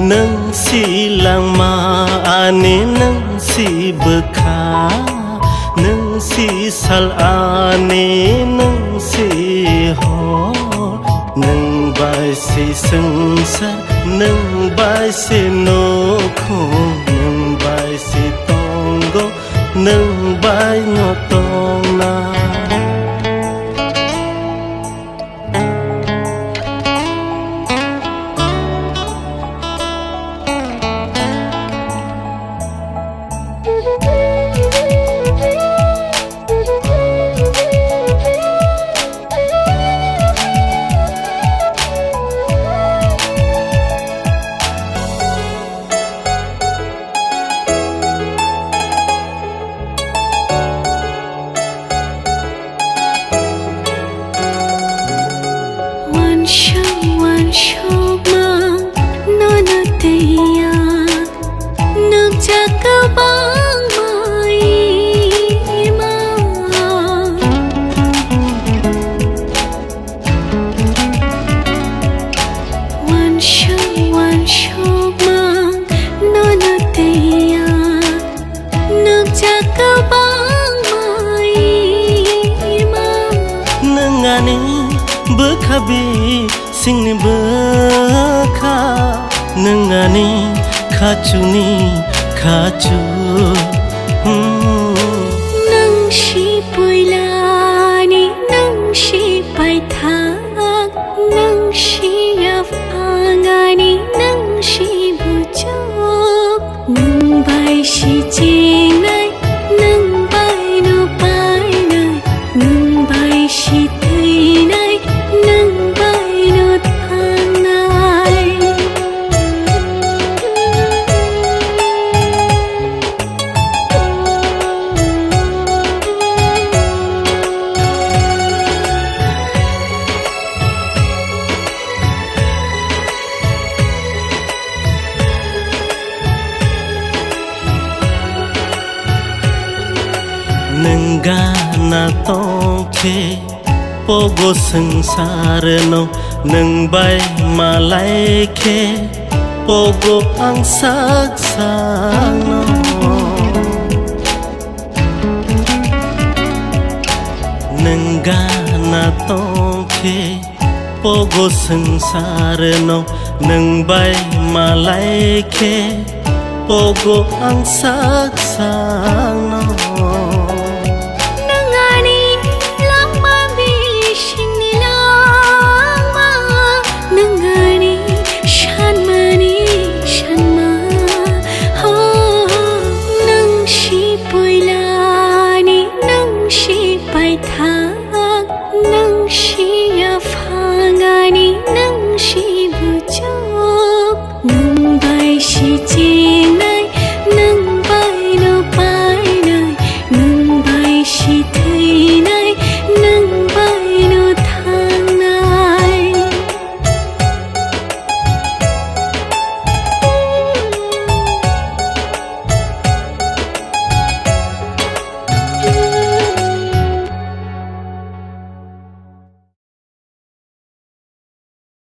Nâng si lang ma ane nâng si bekha nâng si sal ane nâng si ho nâng bai si sung sa nâng bai si no kho nâng bai si tongo nâng bai no tong na Bekhabi singni bekha nengani khachuni khachu nang shi poilani nang shi paithak nang shi yafangani nang shi bujok nang bai shi jingnai nang bai no pai nai nang bai shi thainai nang bai no thanai nengga na tongke pogo sangsar no neng bai malai ke pogo ang saksa no nengga na tongke pogo sangsar no neng bai malai ke pogo ang saksa no nang shi yafangani nang shi bujok nang bai shi